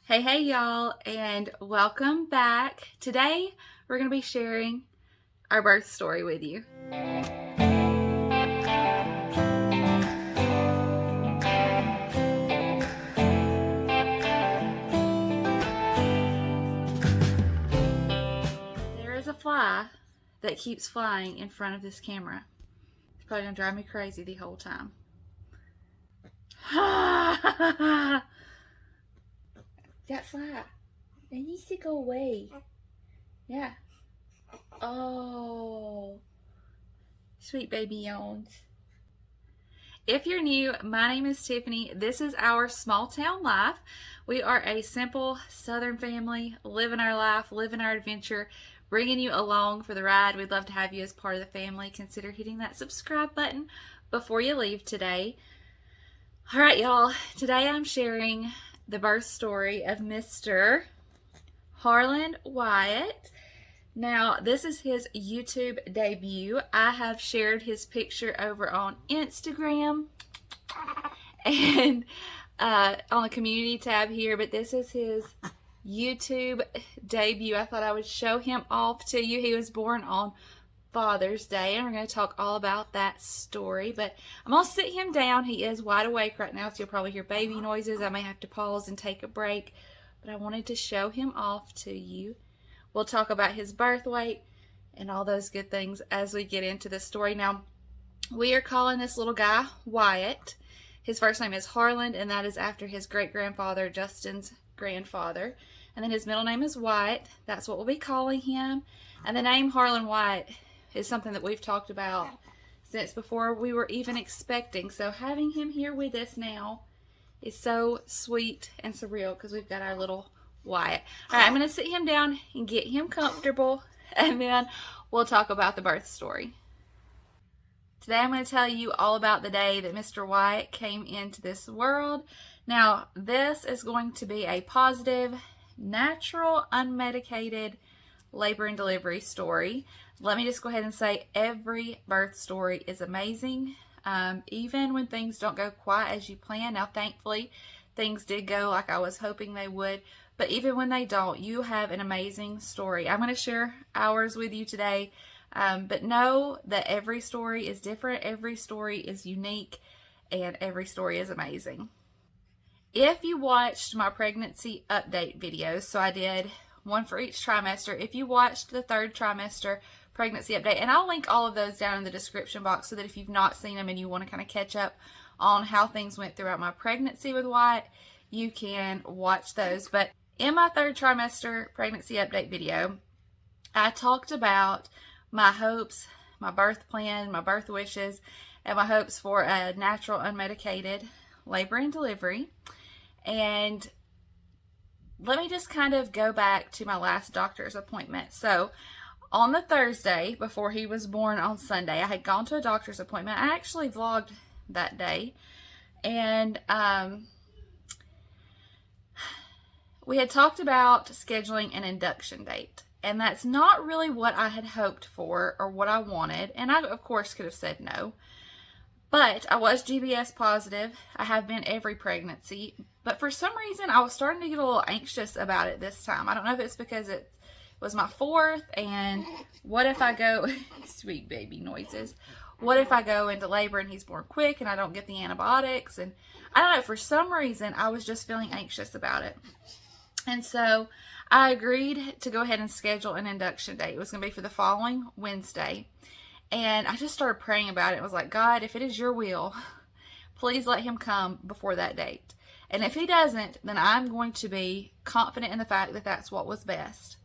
Hey, y'all, and welcome back. Today, we're going to be sharing our birth story with you. There is a fly that keeps flying in front of this camera. It's probably going to drive me crazy the whole time. That fly, it needs to go away. Yeah. Oh, sweet baby yawns. If you're new, my name is Tiffany. This is our small town life. We are a simple Southern family, living our life, living our adventure, bringing you along for the ride. We'd love to have you as part of the family. Consider hitting that subscribe button before you leave today. All right, y'all. Today I'm sharing the birth story of Mr. Harlan Wyatt. Now, this is his YouTube debut. I have shared his picture over on Instagram and on the community tab here, but this is his YouTube debut. I thought I would show him off to you. He was born on Father's Day, and we're going to talk all about that story, but I'm going to sit him down. He is wide awake right now, so you'll probably hear baby noises. I may have to pause and take a break, but I wanted to show him off to you. We'll talk about his birth weight and all those good things as we get into the story. Now, we are calling this little guy Wyatt. His first name is Harlan, and that is after his great-grandfather, Justin's grandfather. And then his middle name is Wyatt. That's what we'll be calling him. And the name Harlan Wyatt is something that we've talked about since before we were even expecting. So having him here with us now is so sweet and surreal because we've got our little Wyatt. All right, I'm going to sit him down and get him comfortable, and then we'll talk about the birth story. Today I'm going to tell you all about the day that Mr. Wyatt came into this world. Now, this is going to be a positive, natural, unmedicated labor and delivery story. Let me just go ahead and say every birth story is amazing, even when things don't go quite as you plan. Now, thankfully, things did go like I was hoping they would. But even when they don't, you have an amazing story. I'm going to share ours with you today. But know that every story is different. Every story is unique. And every story is amazing. If you watched my pregnancy update videos, so I did one for each trimester. If you watched the third trimester pregnancy update, and I'll link all of those down in the description box so that if you've not seen them and you want to kind of catch up on how things went throughout my pregnancy with Wyatt, you can watch those. But in my third trimester pregnancy update video, I talked about my hopes, my birth plan, my birth wishes, and my hopes for a natural, unmedicated labor and delivery. And let me just kind of go back to my last doctor's appointment. So on the Thursday before he was born on Sunday, I had gone to a doctor's appointment. I actually vlogged that day. And we had talked about scheduling an induction date. And that's not really what I had hoped for or what I wanted. And I, of course, could have said no. But I was GBS positive. I have been every pregnancy. But for some reason, I was starting to get a little anxious about it this time. I don't know if it's because it was my fourth. And what if I go... Sweet baby noises. What if I go into labor and he's born quick and I don't get the antibiotics? And I don't know. For some reason, I was just feeling anxious about it. And so I agreed to go ahead and schedule an induction date. It was going to be for the following Wednesday. And I just started praying about it. I was like, God, if it is your will, please let him come before that date. And if he doesn't, then I'm going to be confident in the fact that that's what was best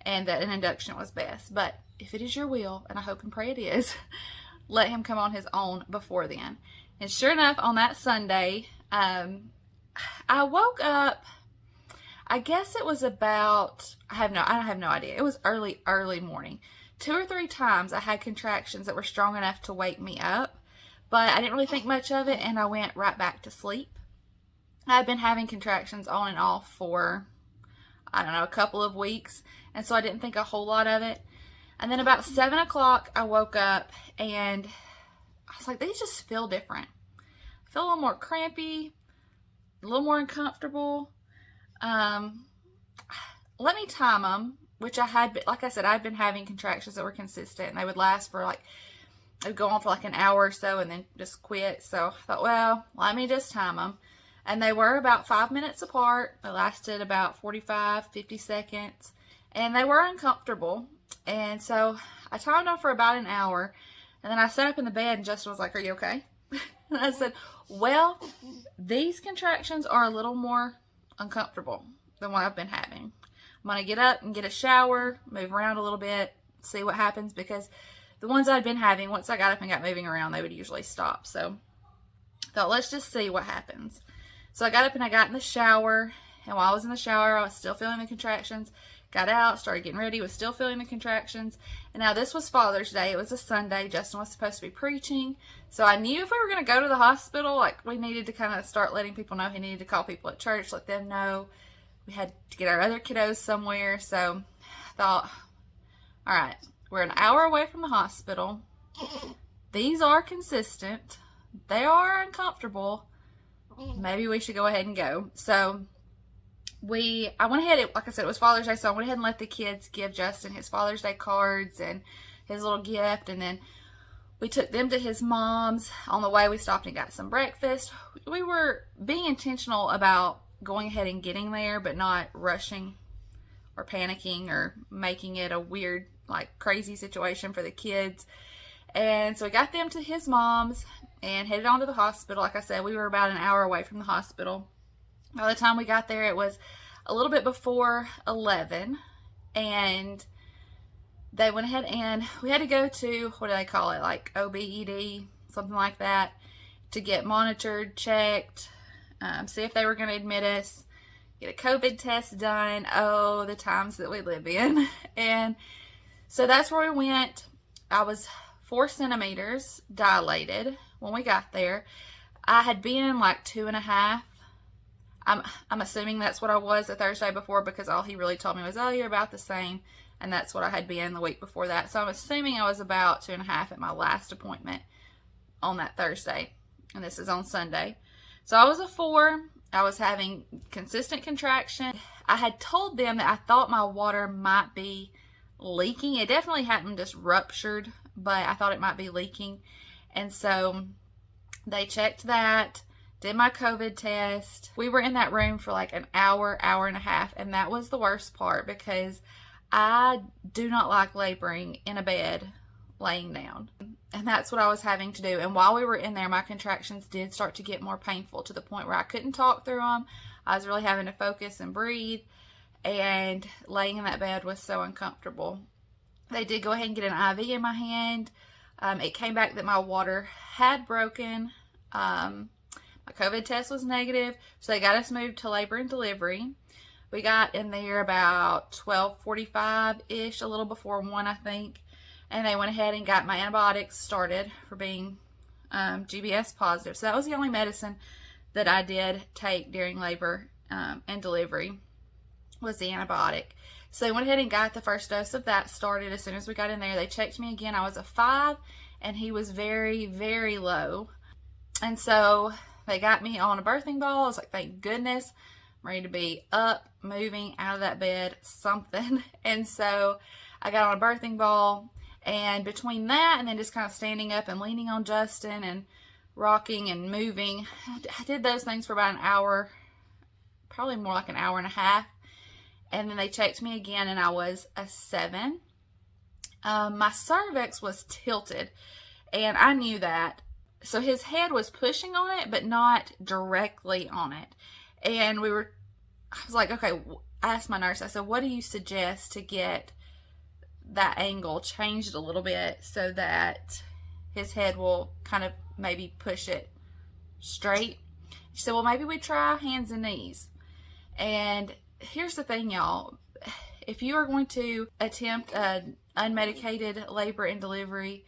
and that an induction was best. But if it is your will, and I hope and pray it is, let him come on his own before then. And sure enough, on that Sunday, I woke up. I guess it was about, I have no idea. It was early morning. 2 or 3 times I had contractions that were strong enough to wake me up, but I didn't really think much of it, and I went right back to sleep. I've been having contractions on and off for, I don't know, a couple of weeks, and so I didn't think a whole lot of it. And then about 7 o'clock, I woke up, and I was like, these just feel different. I feel a little more crampy, a little more uncomfortable. let me time them, which I had, like I said, I'd been having contractions that were consistent, and they would last for like, it would go on for like an hour or so and then just quit. So I thought, well, let me just time them. And they were about 5 minutes apart. They lasted about 45, 50 seconds. And they were uncomfortable. And so I timed them for about an hour. And then I sat up in the bed and Justin was like, "Are you okay?" And I said, "Well, these contractions are a little more uncomfortable than what I've been having. I'm going to get up and get a shower, move around a little bit, see what happens," because the ones I'd been having, once I got up and got moving around, they would usually stop. So I thought, let's just see what happens. So I got up and I got in the shower. And while I was in the shower, I was still feeling the contractions. Got out, started getting ready, was still feeling the contractions. And now this was Father's Day. It was a Sunday. Justin was supposed to be preaching. So I knew if we were going to go to the hospital, like, we needed to kind of start letting people know. He needed to call people at church, let them know. We had to get our other kiddos somewhere. So I thought, all right, we're an hour away from the hospital. These are consistent. They are uncomfortable. Maybe we should go ahead and go. So I went ahead, like I said, it was Father's Day, so I went ahead and let the kids give Justin his Father's Day cards and his little gift, and then we took them to his mom's. On the way, we stopped and got some breakfast. We were being intentional about going ahead and getting there, but not rushing or panicking or making it a weird, like, crazy situation for the kids. And so we got them to his mom's and headed on to the hospital. Like I said, we were about an hour away from the hospital. By the time we got there, it was a little bit before 11, and they went ahead and we had to go to, what do they call it, like OBED, something like that, to get monitored, checked, see if they were going to admit us, get a COVID test done. Oh, the times that we live in. And so that's where we went. I was 4 centimeters dilated when we got there. I had been like 2.5. I'm assuming that's what I was the Thursday before, because all he really told me was, "Oh, you're about the same." And that's what I had been the week before that. So I'm assuming I was about 2.5 at my last appointment on that Thursday. And this is on Sunday. So I was a 4. I was having consistent contraction. I had told them that I thought my water might be leaking. It definitely hadn't just ruptured, but I thought it might be leaking. And so they checked that, did my COVID test. We were in that room for like an hour, hour and a half, and that was the worst part, because I do not like laboring in a bed laying down. And that's what I was having to do. And while we were in there, my contractions did start to get more painful, to the point where I couldn't talk through them. I was really having to focus and breathe, and laying in that bed was so uncomfortable. They did go ahead and get an IV in my hand. It came back that my water had broken. My COVID test was negative, so they got us moved to labor and delivery. We got in there about 12:45-ish, a little before 1, I think. And they went ahead and got my antibiotics started for being GBS positive. So that was the only medicine that I did take during labor and delivery, was the antibiotic. So they went ahead and got the first dose of that started as soon as we got in there. They checked me again. I was a 5, and he was very, very low. And so they got me on a birthing ball. I was like, thank goodness. I'm ready to be up, moving out of that bed, something. And so I got on a birthing ball. And between that and then just kind of standing up and leaning on Justin and rocking and moving, I did those things for about an hour, probably more like an hour and a half. And then they checked me again, and I was a 7. My cervix was tilted, and I knew that. So his head was pushing on it, but not directly on it. And I was like, okay, I asked my nurse, I said, what do you suggest to get that angle changed a little bit so that his head will kind of maybe push it straight? She said, well, maybe we try hands and knees. And here's the thing, y'all. If you are going to attempt an unmedicated labor and delivery,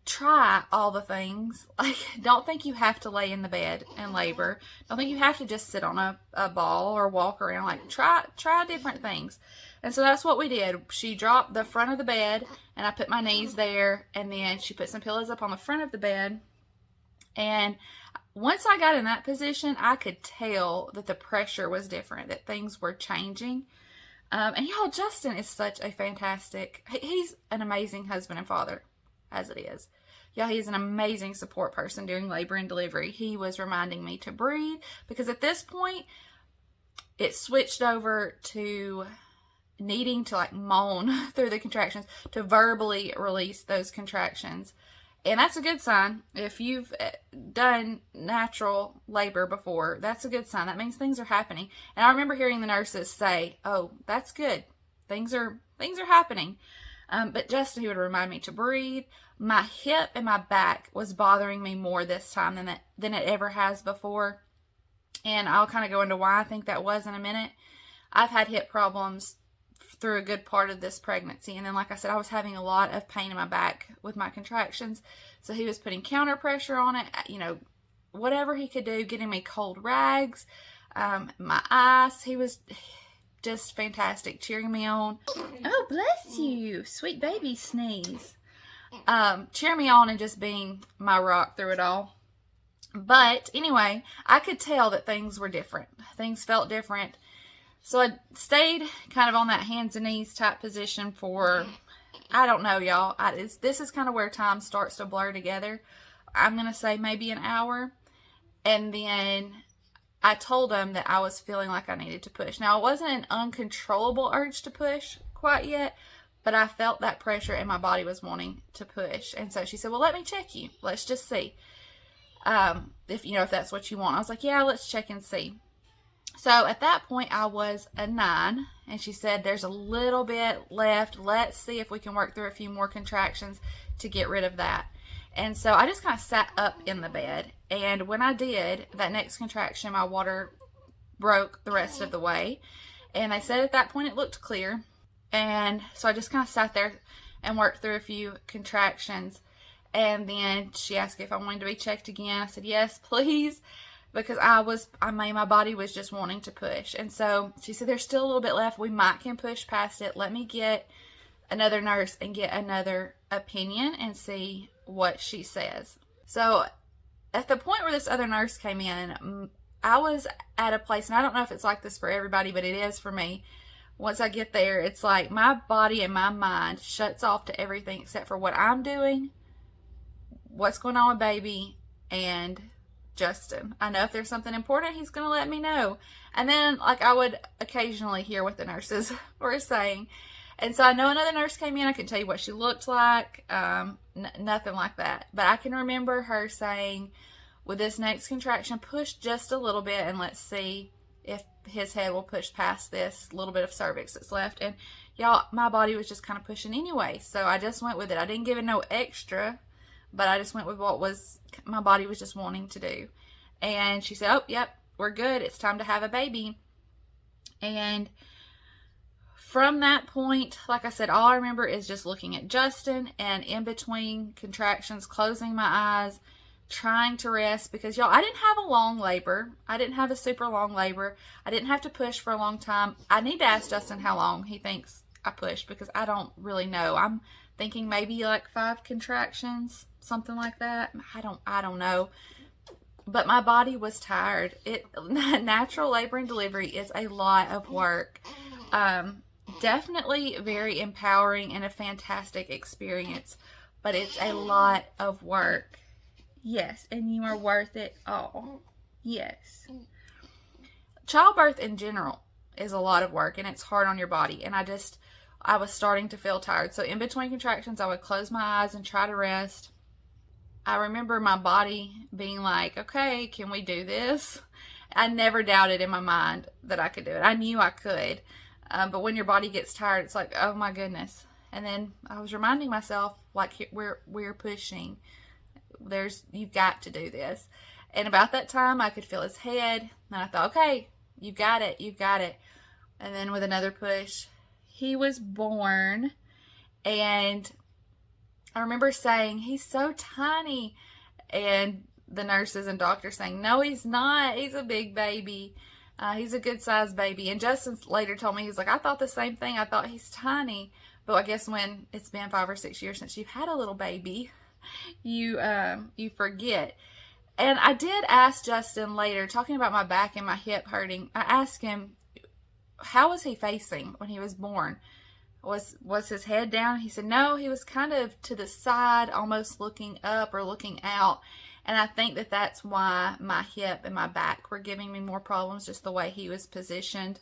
try all the things. Like, don't think you have to lay in the bed and labor. Don't think you have to just sit on a ball or walk around. Like, try different things. And so that's what we did. She dropped the front of the bed, and I put my knees there, and then she put some pillows up on the front of the bed, and once I got in that position, I could tell that the pressure was different, that things were changing. And y'all, Justin is such a fantastic, he's an amazing husband and father, as it is. Y'all, he's an amazing support person during labor and delivery. He was reminding me to breathe, because at this point, it switched over to needing to like moan through the contractions, to verbally release those contractions. And that's a good sign. If you've done natural labor before, that's a good sign. That means things are happening. And I remember hearing the nurses say, "Oh, that's good. Things are happening." But Justin, he would remind me to breathe. My hip and my back was bothering me more this time than it ever has before. And I'll kind of go into why I think that was in a minute. I've had hip problems through a good part of this pregnancy. And then, like I said, I was having a lot of pain in my back with my contractions. So he was putting counter pressure on it, you know, whatever he could do, getting me cold rags, my ice. He was just fantastic, cheering me on. Oh, bless you. Sweet baby sneeze. Cheering me on and just being my rock through it all. But anyway, I could tell that things were different. Things felt different. So I stayed kind of on that hands and knees type position for, I don't know, y'all. This is kind of where time starts to blur together. I'm going to say maybe an hour. And then I told him that I was feeling like I needed to push. Now, it wasn't an uncontrollable urge to push quite yet, but I felt that pressure and my body was wanting to push. And so she said, "Well, let me check you. Let's just see. If that's what you want." I was like, "Yeah, let's check and see." So at that point, I was a 9, and she said, "There's a little bit left. Let's see if we can work through a few more contractions to get rid of that." And so I just kind of sat up in the bed, and when I did, that next contraction, my water broke the rest of the way, and they said at that point it looked clear. And so I just kind of sat there and worked through a few contractions, and then she asked if I wanted to be checked again. I said, "Yes, please." Because my body was just wanting to push. And so she said, "There's still a little bit left. We can push past it. Let me get another nurse and get another opinion and see what she says." So at the point where this other nurse came in, I was at a place, and I don't know if it's like this for everybody, but it is for me. Once I get there, it's like my body and my mind shuts off to everything except for what I'm doing, what's going on with baby, and Justin. I know if there's something important, he's going to let me know. And then, like, I would occasionally hear what the nurses were saying. And so I know another nurse came in. I couldn't tell you what she looked like. Nothing like that. But I can remember her saying, "With this next contraction, push just a little bit and let's see if his head will push past this little bit of cervix that's left." And y'all, my body was just kind of pushing anyway. So I just went with it. I didn't give it no extra, but I just went with what my body was just wanting to do. And she said, "Oh, yep, we're good. It's time to have a baby." And from that point, like I said, all I remember is just looking at Justin, and in between contractions, closing my eyes, trying to rest, because y'all, I didn't have a long labor. I didn't have a super long labor. I didn't have to push for a long time. I need to ask Justin how long he thinks I pushed, because I don't really know. I'm thinking maybe like 5 contractions, something like that. I don't know. But my body was tired. Natural labor and delivery is a lot of work. Definitely very empowering and a fantastic experience, but it's a lot of work. Yes, and you are worth it all. Yes. Childbirth in general is a lot of work, and it's hard on your body. And I was starting to feel tired. So in between contractions, I would close my eyes and try to rest. I remember my body being like, "Okay, can we do this?" I never doubted in my mind that I could do it. I knew I could. But when your body gets tired, it's like, "Oh my goodness." And then I was reminding myself, like, we're pushing. You've got to do this. And about that time, I could feel his head. And I thought, "Okay, you got it. You got it." And then with another push, he was born. And I remember saying, "He's so tiny." And the nurses and doctors saying, "No, he's not. He's a big baby. He's a good sized baby." And Justin later told me, he's like, "I thought the same thing. I thought he's tiny." But I guess when it's been 5 or 6 years since you've had a little baby, you forget. And I did ask Justin later, talking about my back and my hip hurting, I asked him, how was he facing when he was born? Was his head down? He said, no, he was kind of to the side, almost looking up or looking out. And I think that that's why my hip and my back were giving me more problems, just the way he was positioned.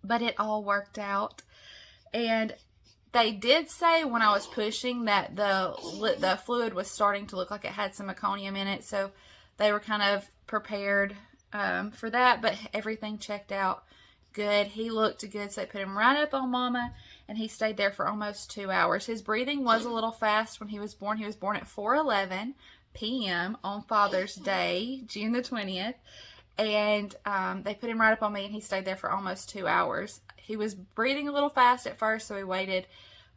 But it all worked out. And they did say when I was pushing that the fluid was starting to look like it had some meconium in it. So they were kind of prepared for that. But everything checked out good. He looked good, so they put him right up on Mama, and he stayed there for almost 2 hours. His breathing was a little fast when he was born. He was born at 4:11 p.m. on Father's Day, June the 20th, and they put him right up on me, and he stayed there for almost 2 hours. He was breathing a little fast at first, so we waited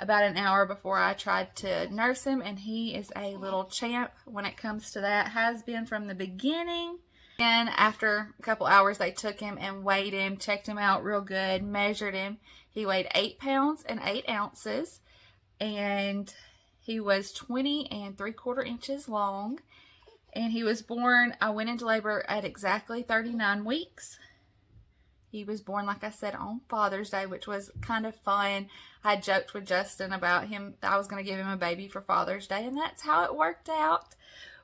about an hour before I tried to nurse him, and he is a little champ when it comes to that. Has been from the beginning. And after a couple hours, they took him and weighed him, checked him out real good, measured him. He weighed 8 pounds and 8 ounces, and he was 20 3/4 inches long. And he was born, I went into labor at exactly 39 weeks. He was born, like I said, on Father's Day, which was kind of fun. I joked with Justin about him, I was going to give him a baby for Father's Day, and that's how it worked out.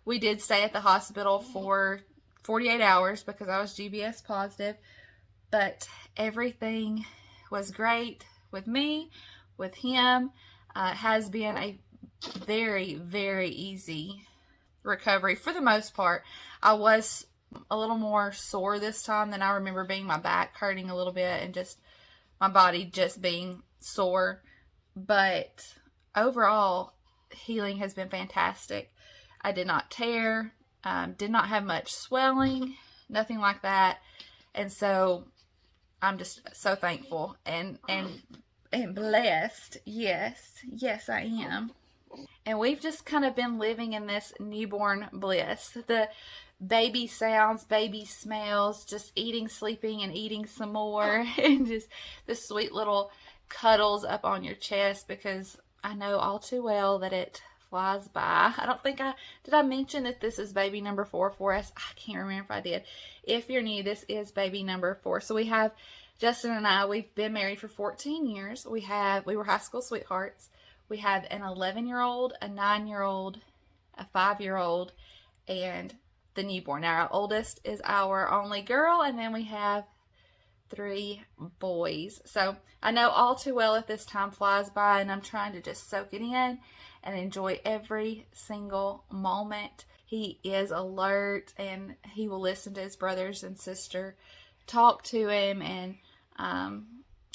We did stay at the hospital for 48 hours because I was GBS positive, but everything was great with me, with him. It has been a very, very easy recovery for the most part. I was a little more sore this time than I remember being. My back hurting a little bit and just my body just being sore, but overall healing has been fantastic. I did not tear. Did not have much swelling, nothing like that. And so I'm just so thankful and blessed. Yes, I am. And we've just kind of been living in this newborn bliss. The baby sounds, baby smells, just eating, sleeping, and eating some more. And just the sweet little cuddles up on your chest, because I know all too well that it flies by. I don't think did I mention that this is baby number 4 for us? I can't remember if I did. If you're new, this is baby number 4. So we have Justin and I, we've been married for 14 years. We were high school sweethearts. We have an 11-year-old, a 9-year-old, a 5-year-old, and the newborn. Now our oldest is our only girl, and then we have 3 boys. So I know all too well that this time flies by, and I'm trying to just soak it in and enjoy every single moment. He is alert, and he will listen to his brothers and sister talk to him, and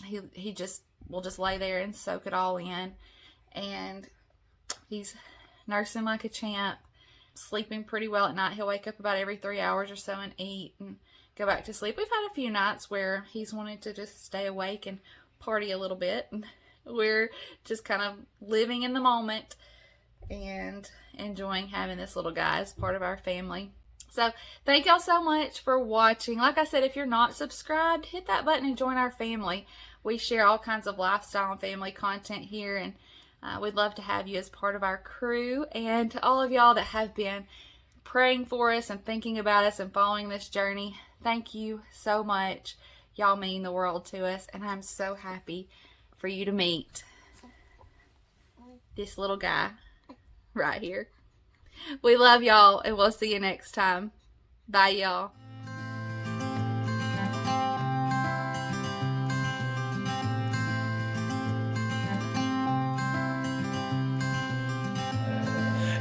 he just will just lay there and soak it all in. And he's nursing like a champ, sleeping pretty well at night. He'll wake up about every 3 hours or so and eat and go back to sleep. We've had a few nights where he's wanted to just stay awake and party a little bit, and we're just kind of living in the moment and enjoying having this little guy as part of our family. So thank y'all so much for watching. Like I said, if you're not subscribed, hit that button and join our family. We share all kinds of lifestyle and family content here, and we'd love to have you as part of our crew. And to all of y'all that have been praying for us and thinking about us and following this journey, thank you so much. Y'all mean the world to us, and I'm so happy for you to meet this little guy right here. We love y'all, and we'll see you next time. Bye, y'all.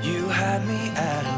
You had me at